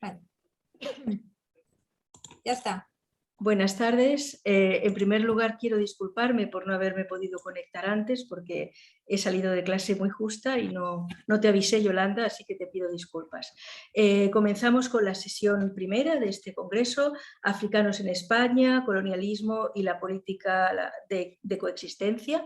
Vale. Ya está. Buenas tardes. En primer lugar, quiero disculparme por no haberme podido conectar antes porque he salido de clase muy justa y no te avisé, Yolanda, así que te pido disculpas. Comenzamos con la sesión primera de este congreso, Africanos en España, colonialismo y la política de coexistencia.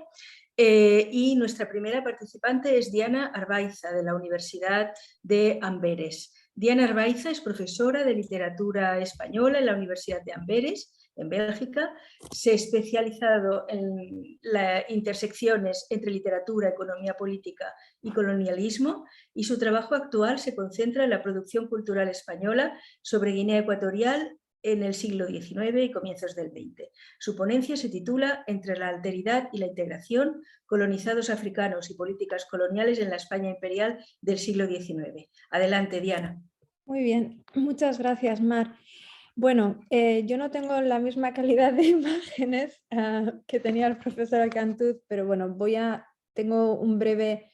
Y nuestra primera participante es Diana Arbaiza, de la Universidad de Amberes. Diana Arbaiza es profesora de literatura española en la Universidad de Amberes, en Bélgica. Se ha especializado en las intersecciones entre literatura, economía política y colonialismo, y su trabajo actual se concentra en la producción cultural española sobre Guinea Ecuatorial en el siglo XIX y comienzos del XX. Su ponencia se titula Entre la alteridad y la integración, colonizados africanos y políticas coloniales en la España imperial del siglo XIX. Adelante, Diana. Muy bien, muchas gracias, Mar. Bueno, yo no tengo la misma calidad de imágenes que tenía el profesor Cantuz, pero bueno, tengo un breve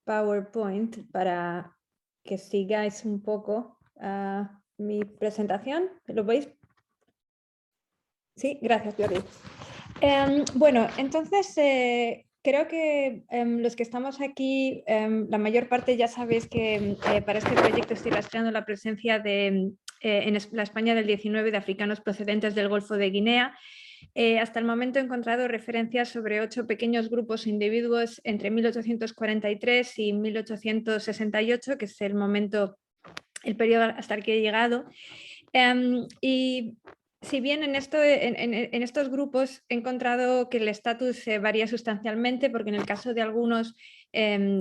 PowerPoint para que sigáis un poco mi presentación. ¿Lo veis? Sí, gracias, Jordi. Bueno, entonces creo que los que estamos aquí, la mayor parte ya sabéis que para este proyecto estoy rastreando la presencia en la España del 19 de africanos procedentes del Golfo de Guinea. Hasta el momento he encontrado referencias sobre 8 pequeños grupos e individuos entre 1843 y 1868, que es el periodo hasta el que he llegado. Y si bien en estos grupos he encontrado que el estatus varía sustancialmente, porque en el caso de algunos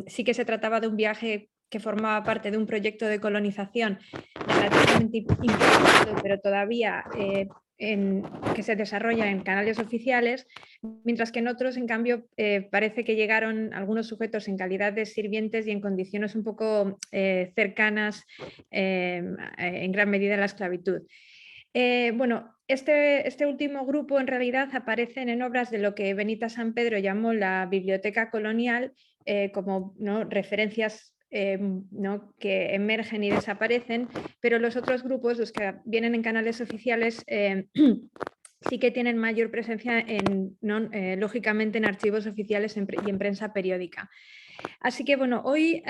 sí que se trataba de un viaje que formaba parte de un proyecto de colonización relativamente importante, pero todavía que se desarrolla en canales oficiales, mientras que en otros, en cambio, parece que llegaron algunos sujetos en calidad de sirvientes y en condiciones un poco cercanas en gran medida a la esclavitud. Bueno, este último grupo en realidad aparecen en obras de lo que Benita San Pedro llamó la biblioteca colonial, como referencias que emergen y desaparecen, pero los otros grupos, los que vienen en canales oficiales, sí que tienen mayor presencia lógicamente en archivos oficiales y en prensa periódica. Así que bueno, hoy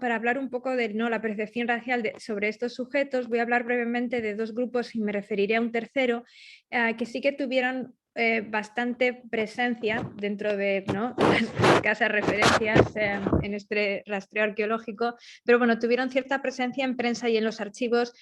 para hablar un poco de la percepción racial sobre estos sujetos, voy a hablar brevemente de 2 grupos y me referiré a un tercero que sí que tuvieron bastante presencia dentro de las escasas referencias en este rastreo arqueológico, pero bueno, tuvieron cierta presencia en prensa y en los archivos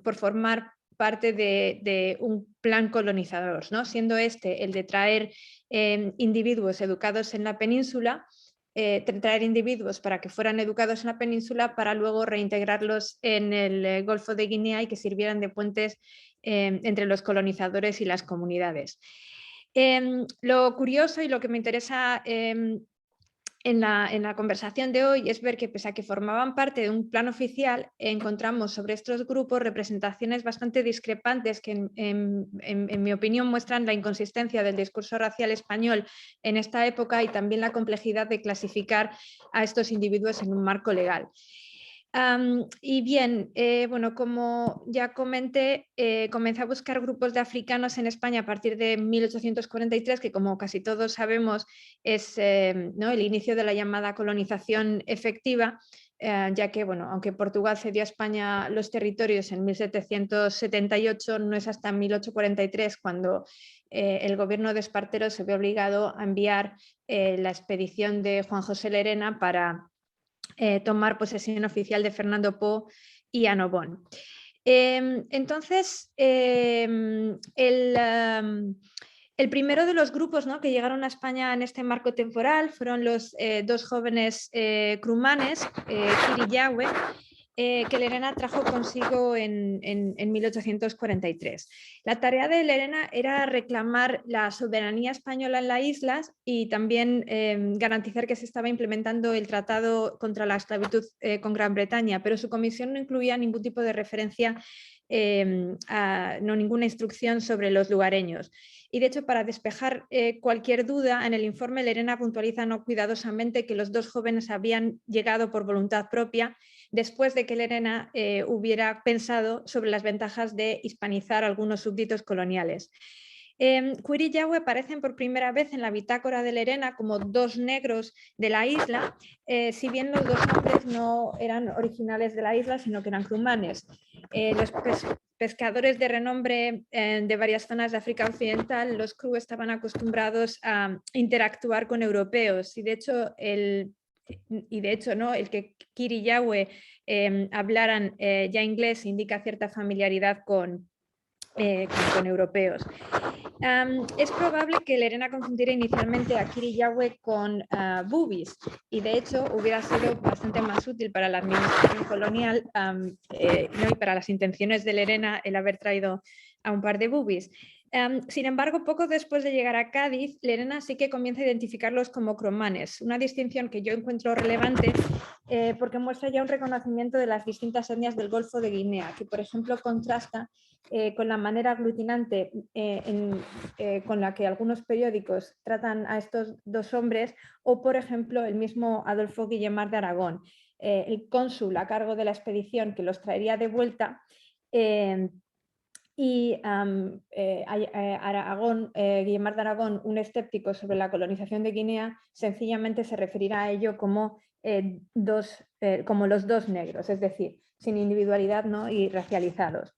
por formar parte de un plan colonizador, ¿no? Siendo este el de traer individuos educados en la península, traer individuos para que fueran educados en la península para luego reintegrarlos en el Golfo de Guinea y que sirvieran de puentes entre los colonizadores y las comunidades. Lo curioso y lo que me interesa en la conversación de hoy es ver que, pese a que formaban parte de un plan oficial, encontramos sobre estos grupos representaciones bastante discrepantes que, en mi opinión, muestran la inconsistencia del discurso racial español en esta época y también la complejidad de clasificar a estos individuos en un marco legal. Y bien, bueno, como ya comenté, comencé a buscar grupos de africanos en España a partir de 1843, que como casi todos sabemos es el inicio de la llamada colonización efectiva, ya que, bueno, aunque Portugal cedió a España los territorios en 1778, no es hasta 1843 cuando el gobierno de Espartero se ve obligado a enviar la expedición de Juan José Lerena para tomar posesión oficial de Fernando Po y Annobón. Entonces, el primero de los grupos que llegaron a España en este marco temporal fueron los 2 jóvenes crumanes, Kir y Yahweh, que Lerena trajo consigo en 1843. La tarea de Lerena era reclamar la soberanía española en las islas y también garantizar que se estaba implementando el tratado contra la esclavitud con Gran Bretaña, pero su comisión no incluía ningún tipo de referencia no ninguna instrucción sobre los lugareños. Y de hecho, para despejar cualquier duda, en el informe Lerena puntualiza no cuidadosamente que los dos jóvenes habían llegado por voluntad propia después de que Lerena hubiera pensado sobre las ventajas de hispanizar algunos súbditos coloniales. Queer y Yahweh aparecen por primera vez en la bitácora de Lerena como dos negros de la isla, si bien los dos hombres no eran originales de la isla, sino que eran crumanes. Los pescadores de renombre de varias zonas de África Occidental, los Cru estaban acostumbrados a interactuar con europeos y de hecho el que Queer y Yahweh hablaran ya inglés indica cierta familiaridad con europeos. Es probable que Lerena confundiera inicialmente a Queer y Yahweh con boobies y de hecho hubiera sido bastante más útil para la administración colonial y para las intenciones de Lerena el haber traído a un par de boobies. Sin embargo, poco después de llegar a Cádiz, Lerena sí que comienza a identificarlos como cromanes, una distinción que yo encuentro relevante porque muestra ya un reconocimiento de las distintas etnias del Golfo de Guinea, que por ejemplo contrasta con la manera aglutinante con la que algunos periódicos tratan a estos dos hombres, o por ejemplo el mismo Adolfo Guillemar de Aragón, el cónsul a cargo de la expedición que los traería de vuelta. Guillemar de Aragón, un escéptico sobre la colonización de Guinea, sencillamente se referirá a ello como los dos negros, es decir, sin individualidad, ¿no? Y racializados.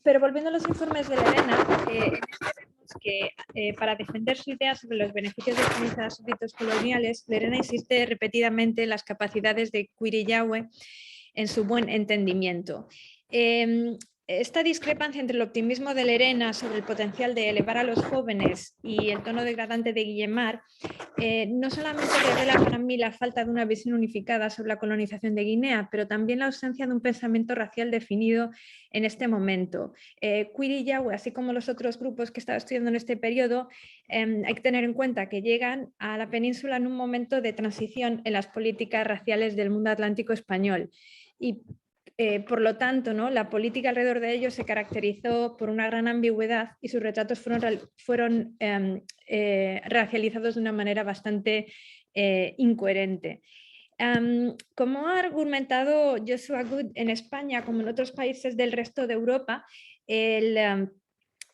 Pero volviendo a los informes de Lerena, vemos que para defender su idea sobre los beneficios de colonizar a súbditos coloniales, Lerena insiste repetidamente en las capacidades de Queer y Yahweh en su buen entendimiento. Esta discrepancia entre el optimismo de Lerena sobre el potencial de elevar a los jóvenes y el tono degradante de Guillemar no solamente revela para mí la falta de una visión unificada sobre la colonización de Guinea, pero también la ausencia de un pensamiento racial definido en este momento. Queer y Yahweh, así como los otros grupos que he estado estudiando en este periodo, hay que tener en cuenta que llegan a la península en un momento de transición en las políticas raciales del mundo atlántico español. Y por lo tanto, ¿no? La política alrededor de ellos se caracterizó por una gran ambigüedad y sus retratos fueron racializados de una manera bastante incoherente. Como ha argumentado Joshua Good, en España, como en otros países del resto de Europa, el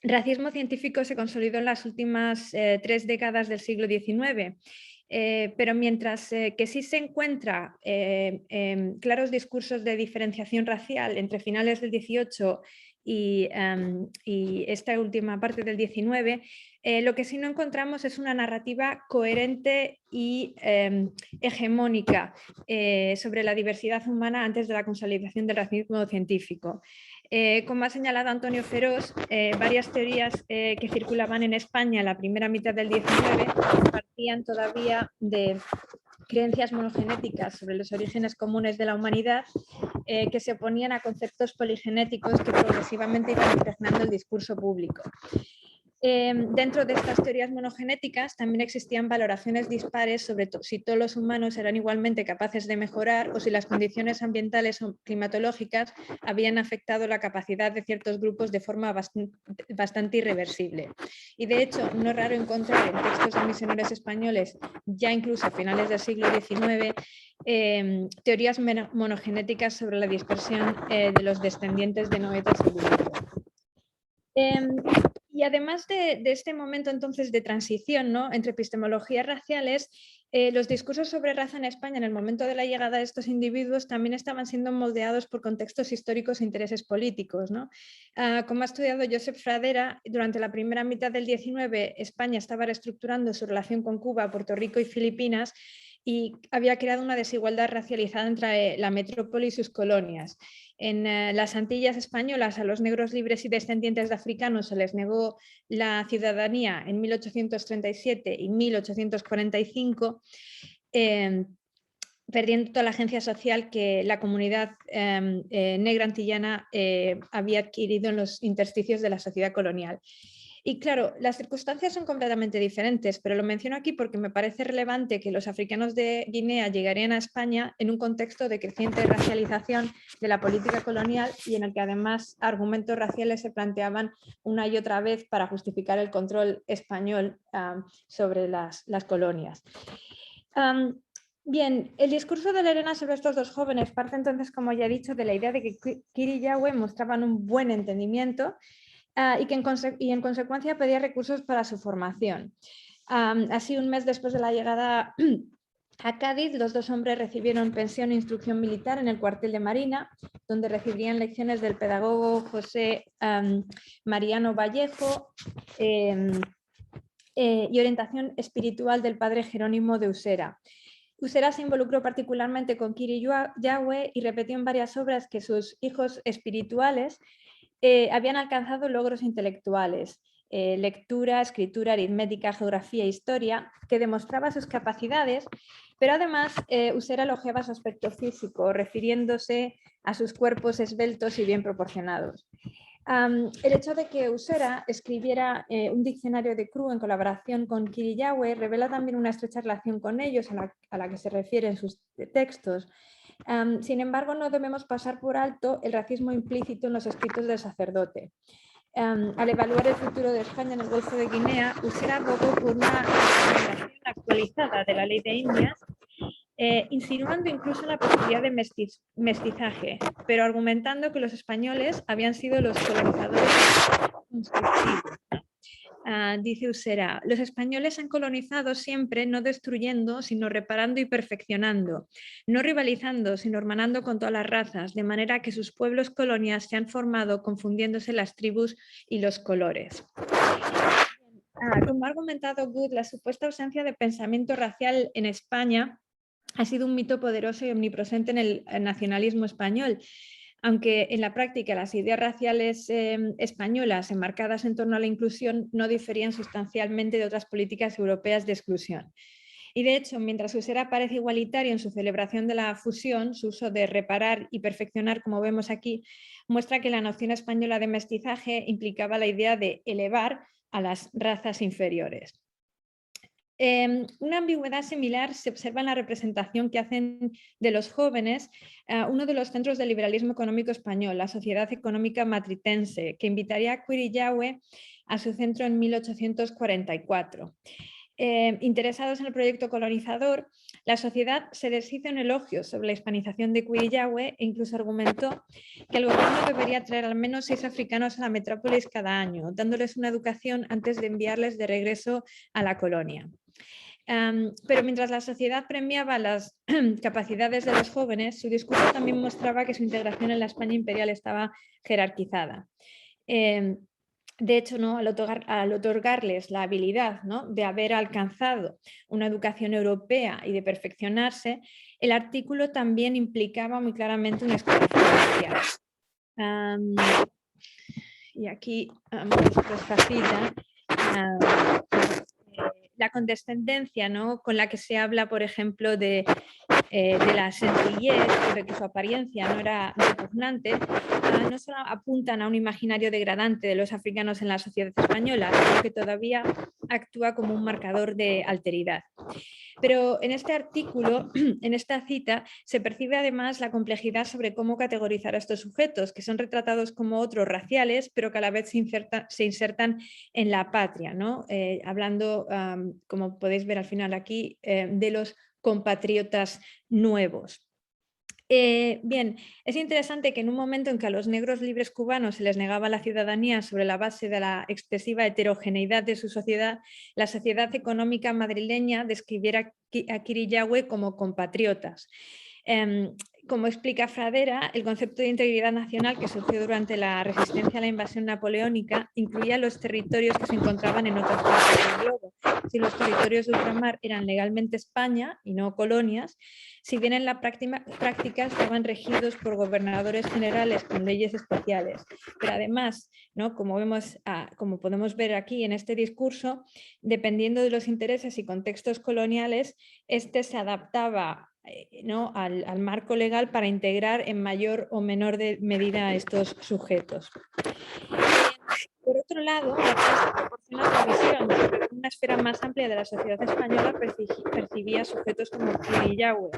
racismo científico se consolidó en las últimas 3 décadas del siglo XIX. Pero mientras que sí se encuentra claros discursos de diferenciación racial entre finales del XVIII y esta última parte del XIX, lo que sí no encontramos es una narrativa coherente y hegemónica sobre la diversidad humana antes de la consolidación del racismo científico. Como ha señalado Antonio Ferós, varias teorías que circulaban en España en la primera mitad del XIX partían todavía de creencias monogenéticas sobre los orígenes comunes de la humanidad que se oponían a conceptos poligenéticos que progresivamente iban impregnando el discurso público. Dentro de estas teorías monogenéticas también existían valoraciones dispares sobre si todos los humanos eran igualmente capaces de mejorar o si las condiciones ambientales o climatológicas habían afectado la capacidad de ciertos grupos de forma bastante irreversible. Y de hecho, no es raro encontrar en textos de misioneros españoles, ya incluso a finales del siglo XIX, teorías monogenéticas sobre la dispersión de los descendientes de noetas y y además de este momento entonces de transición, ¿no?, entre epistemologías raciales, los discursos sobre raza en España en el momento de la llegada de estos individuos también estaban siendo moldeados por contextos históricos e intereses políticos, ¿no? Como ha estudiado Josep Fradera, durante la primera mitad del XIX España estaba reestructurando su relación con Cuba, Puerto Rico y Filipinas y había creado una desigualdad racializada entre la metrópoli y sus colonias. En las Antillas españolas a los negros libres y descendientes de africanos se les negó la ciudadanía en 1837 y 1845, perdiendo toda la agencia social que la comunidad negra antillana había adquirido en los intersticios de la sociedad colonial. Y claro, las circunstancias son completamente diferentes, pero lo menciono aquí porque me parece relevante que los africanos de Guinea llegarían a España en un contexto de creciente racialización de la política colonial y en el que además argumentos raciales se planteaban una y otra vez para justificar el control español sobre las colonias. Bien, el discurso de Lerena sobre estos dos jóvenes parte entonces, como ya he dicho, de la idea de que Kir y Yahweh mostraban un buen entendimiento y en consecuencia pedía recursos para su formación. Así, un mes después de la llegada a Cádiz, los dos hombres recibieron pensión e instrucción militar en el cuartel de Marina, donde recibirían lecciones del pedagogo José Mariano Vallejo y orientación espiritual del padre Jerónimo de Usera. Usera se involucró particularmente con Kir y Yahweh y repitió en varias obras que sus hijos espirituales habían alcanzado logros intelectuales, lectura, escritura, aritmética, geografía e historia, que demostraba sus capacidades, pero además Usera elogiaba su aspecto físico, refiriéndose a sus cuerpos esbeltos y bien proporcionados. El hecho de que Usera escribiera un diccionario de Kru en colaboración con Kir y Yahweh revela también una estrecha relación con ellos a la que se refieren sus textos. Sin embargo, no debemos pasar por alto el racismo implícito en los escritos del sacerdote. Al evaluar el futuro de España en el Golfo de Guinea, Usera abogó por una regulación actualizada de la ley de Indias, insinuando incluso la posibilidad de mestizaje, pero argumentando que los españoles habían sido los colonizadores constructivos. Dice Usera, los españoles han colonizado siempre no destruyendo, sino reparando y perfeccionando, no rivalizando, sino hermanando con todas las razas, de manera que sus pueblos colonias se han formado confundiéndose las tribus y los colores. Como ha argumentado Good, la supuesta ausencia de pensamiento racial en España ha sido un mito poderoso y omnipresente en el nacionalismo español, aunque en la práctica las ideas raciales españolas enmarcadas en torno a la inclusión no diferían sustancialmente de otras políticas europeas de exclusión. Y de hecho, mientras Usera parece igualitario en su celebración de la fusión, su uso de reparar y perfeccionar, como vemos aquí, muestra que la noción española de mestizaje implicaba la idea de elevar a las razas inferiores. Una ambigüedad similar se observa en la representación que hacen de los jóvenes uno de los centros del liberalismo económico español, la Sociedad Económica Matritense, que invitaría a Kir y Yahweh a su centro en 1844. Interesados en el proyecto colonizador, la sociedad se deshizo en elogios sobre la hispanización de Kir y Yahweh e incluso argumentó que el gobierno debería traer al menos 6 africanos a la metrópolis cada año, dándoles una educación antes de enviarles de regreso a la colonia. Pero mientras la sociedad premiaba las capacidades de los jóvenes, su discurso también mostraba que su integración en la España imperial estaba jerarquizada. De hecho, ¿no? al otorgarles la habilidad, ¿no? de haber alcanzado una educación europea y de perfeccionarse, el artículo también implicaba muy claramente una esclavitud racial. Y aquí muestro esta cita. La condescendencia, ¿no? con la que se habla, por ejemplo, de la sencillez, de que su apariencia no era repugnante, no solo apuntan a un imaginario degradante de los africanos en la sociedad española, sino que todavía actúa como un marcador de alteridad. Pero en este artículo, en esta cita, se percibe además la complejidad sobre cómo categorizar a estos sujetos, que son retratados como otros raciales, pero que a la vez se insertan en la patria, ¿no? Hablando, como podéis ver al final aquí, de los compatriotas nuevos. Bien, es interesante que en un momento en que a los negros libres cubanos se les negaba la ciudadanía sobre la base de la excesiva heterogeneidad de su sociedad, la sociedad económica madrileña describiera a Kir y Yahweh como compatriotas. Como explica Fradera, el concepto de integridad nacional que surgió durante la resistencia a la invasión napoleónica incluía los territorios que se encontraban en otras partes del globo. Si los territorios de ultramar eran legalmente España y no colonias, si bien en la práctica estaban regidos por gobernadores generales con leyes especiales. Pero además, ¿no? como podemos ver aquí en este discurso, dependiendo de los intereses y contextos coloniales, este se adaptaba ¿no? al marco legal para integrar en mayor o menor medida a estos sujetos. Por otro lado, la prensa proporciona otra visión, porque una esfera más amplia de la sociedad española percibía sujetos como Kiri y Yahweh.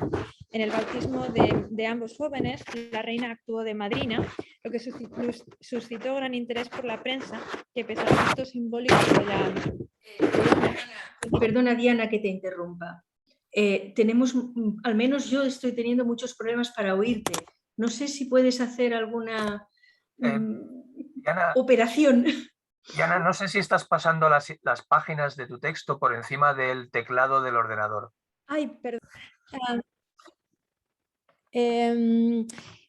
En el bautismo de ambos jóvenes, la reina actuó de madrina, lo que suscitó gran interés por la prensa, que pese al gesto simbólico de la... Perdona, Diana, que te interrumpa. Al menos yo estoy teniendo muchos problemas para oírte. No sé si puedes hacer alguna Diana, operación. Diana, no sé si estás pasando las páginas de tu texto por encima del teclado del ordenador. Ay, perdón.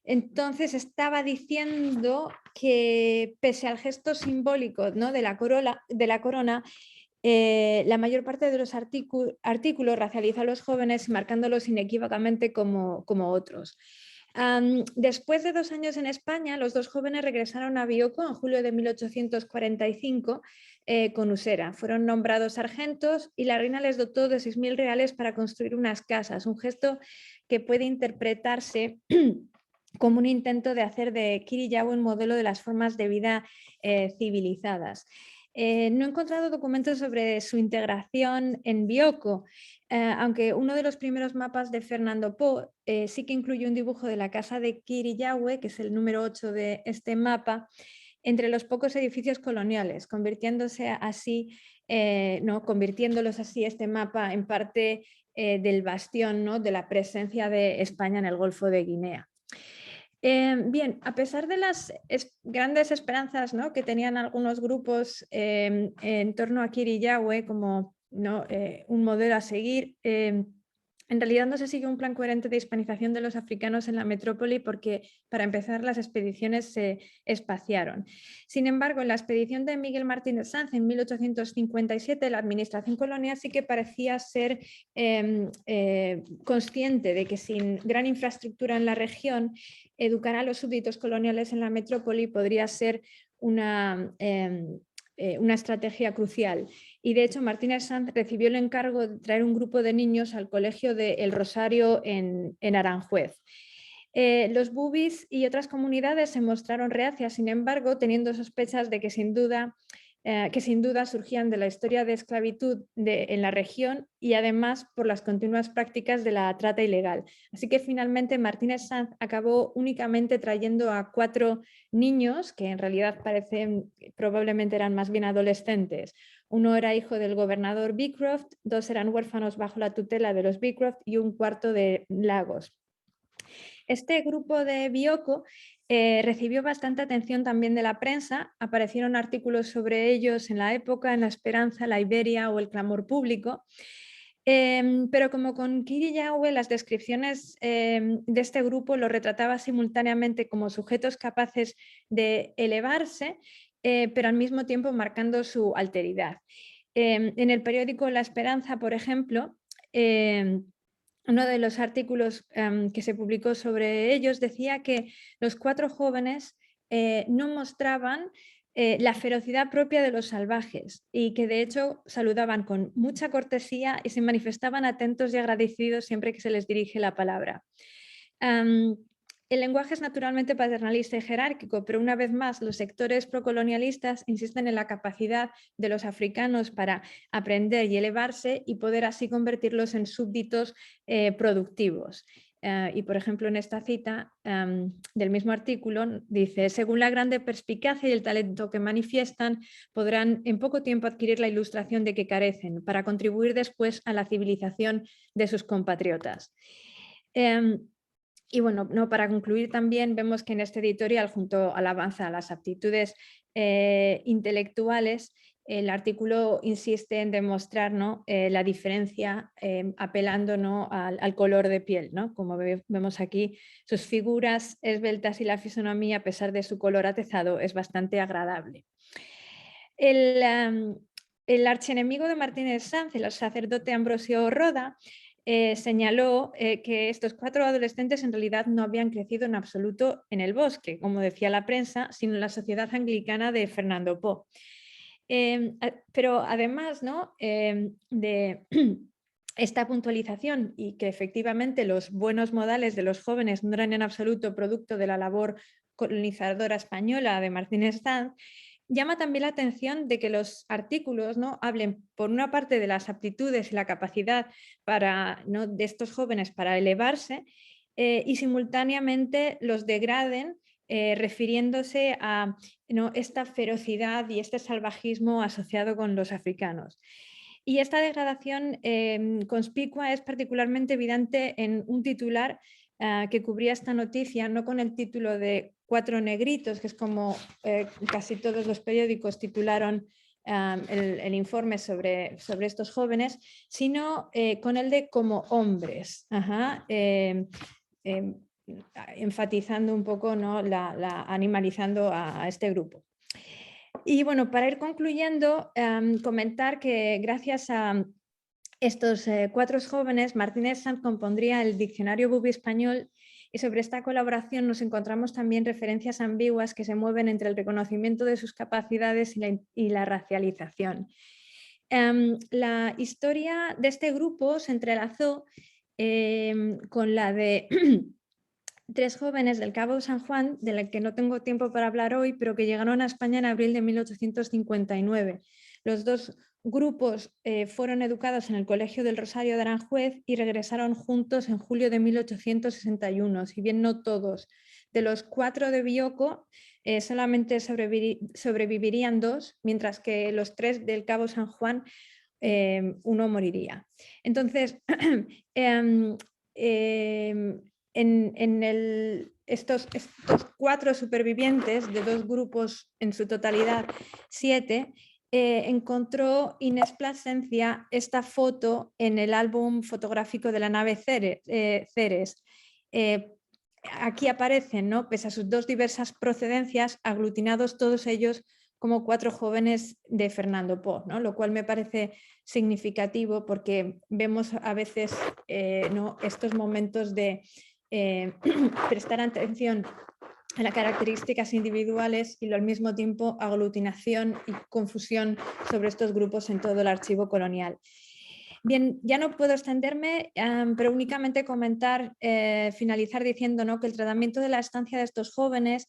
Entonces estaba diciendo que pese al gesto simbólico, ¿no?, de la corona, la mayor parte de los artículos racializa a los jóvenes, marcándolos inequívocamente como otros. Después de 2 años en España, los 2 jóvenes regresaron a Bioko en julio de 1845 con Usera. Fueron nombrados sargentos y la reina les dotó de 6.000 reales para construir unas casas, un gesto que puede interpretarse como un intento de hacer de Kiri y Yahweh un modelo de las formas de vida civilizadas. No he encontrado documentos sobre su integración en Bioko, aunque uno de los primeros mapas de Fernando Po sí que incluye un dibujo de la casa de Kiri y Yahweh, que es el número 8 de este mapa, entre los pocos edificios coloniales, convirtiéndolos así este mapa en parte del bastión, ¿no?, de la presencia de España en el Golfo de Guinea. Bien, a pesar de las grandes esperanzas, ¿no?, que tenían algunos grupos en torno a Kiri y Yahweh como, ¿no?, un modelo a seguir, en realidad no se sigue un plan coherente de hispanización de los africanos en la metrópoli porque, para empezar, las expediciones se espaciaron. Sin embargo, en la expedición de Miguel Martínez Sanz en 1857, la administración colonial sí que parecía ser consciente de que sin gran infraestructura en la región, educar a los súbditos coloniales en la metrópoli podría ser una estrategia crucial. Y de hecho, Martínez Sanz recibió el encargo de traer un grupo de niños al colegio de El Rosario en Aranjuez. Los bubis y otras comunidades se mostraron reacias, sin embargo, teniendo sospechas de que sin duda surgían de la historia de esclavitud en la región y además por las continuas prácticas de la trata ilegal. Así que finalmente Martínez Sanz acabó únicamente trayendo a 4 niños, que en realidad probablemente eran más bien adolescentes. Uno era hijo del gobernador Beecroft, 2 eran huérfanos bajo la tutela de los Beecroft y un cuarto de Lagos. Este grupo de Bioko recibió bastante atención también de la prensa, aparecieron artículos sobre ellos en La Época, en La Esperanza, La Iberia o El Clamor Público, pero como con Kiri y Yahweh, las descripciones de este grupo lo retrataba simultáneamente como sujetos capaces de elevarse, pero al mismo tiempo marcando su alteridad. En el periódico La Esperanza, por ejemplo, uno de los artículos que se publicó sobre ellos decía que los 4 jóvenes no mostraban la ferocidad propia de los salvajes y que de hecho saludaban con mucha cortesía y se manifestaban atentos y agradecidos siempre que se les dirige la palabra. El lenguaje es naturalmente paternalista y jerárquico, pero una vez más los sectores procolonialistas insisten en la capacidad de los africanos para aprender y elevarse y poder así convertirlos en súbditos productivos. Y por ejemplo en esta cita del mismo artículo dice: según la grande perspicacia y el talento que manifiestan, podrán en poco tiempo adquirir la ilustración de que carecen para contribuir después a la civilización de sus compatriotas. Y bueno, no, para concluir también vemos que en este editorial, junto al avance a las aptitudes intelectuales, el artículo insiste en demostrar, ¿no?, la diferencia apelando, ¿no?, al color de piel, ¿no? Como vemos aquí, sus figuras esbeltas y la fisonomía, a pesar de su color atezado, es bastante agradable. El archienemigo de Martínez Sanz, el sacerdote Ambrosio Roda, señaló que estos 4 adolescentes en realidad no habían crecido en absoluto en el bosque, como decía la prensa, sino en la sociedad anglicana de Fernando Po. Pero además, ¿no?, de esta puntualización y que efectivamente los buenos modales de los jóvenes no eran en absoluto producto de la labor colonizadora española de Martínez Sanz, llama también la atención de que los artículos, ¿no?, hablen por una parte de las aptitudes y la capacidad para, ¿no?, de estos jóvenes para elevarse y simultáneamente los degraden refiriéndose a, ¿no?, esta ferocidad y este salvajismo asociado con los africanos. Y esta degradación conspicua es particularmente evidente en un titular que cubría esta noticia, no con el título de 4 negritos, que es como casi todos los periódicos titularon el informe sobre estos jóvenes, sino con el de como hombres, enfatizando un poco, ¿no?, animalizando a este grupo. Y bueno, para ir concluyendo, comentar que gracias a estos 4 jóvenes, Martínez Sanz compondría el diccionario Bubi español, y sobre esta colaboración nos encontramos también referencias ambiguas que se mueven entre el reconocimiento de sus capacidades y la racialización. La historia de este grupo se entrelazó con la de 3 jóvenes del Cabo San Juan, de la que no tengo tiempo para hablar hoy, pero que llegaron a España en abril de 1859. Los 2 grupos fueron educados en el Colegio del Rosario de Aranjuez y regresaron juntos en julio de 1861, si bien no todos. De los 4 de Bioko, solamente sobrevivirían 2, mientras que los 3 del Cabo San Juan, uno moriría. Entonces, estos 4 supervivientes de 2 grupos, en su totalidad 7, encontró Inés Plasencia esta foto en el álbum fotográfico de la nave Ceres. Aquí aparecen, ¿no?, pese a sus 2 diversas procedencias, aglutinados todos ellos como 4 jóvenes de Fernando Po, ¿no?, lo cual me parece significativo porque vemos a veces ¿no?, estos momentos de prestar atención a las características individuales y al mismo tiempo aglutinación y confusión sobre estos grupos en todo el archivo colonial. Bien, ya no puedo extenderme, pero únicamente comentar, finalizar diciendo, ¿no?, que el tratamiento de la estancia de estos jóvenes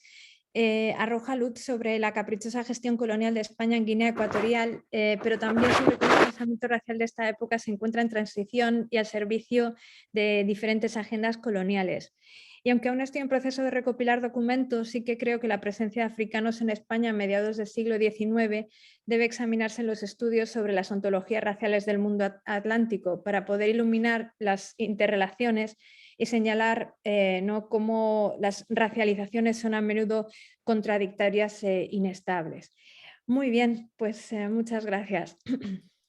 arroja luz sobre la caprichosa gestión colonial de España en Guinea Ecuatorial, pero también sobre cómo el pensamiento racial de esta época se encuentra en transición y al servicio de diferentes agendas coloniales. Y aunque aún estoy en proceso de recopilar documentos, sí que creo que la presencia de africanos en España a mediados del siglo XIX debe examinarse en los estudios sobre las ontologías raciales del mundo atlántico para poder iluminar las interrelaciones y señalar ¿no?, cómo las racializaciones son a menudo contradictorias e inestables. Muy bien, pues muchas gracias.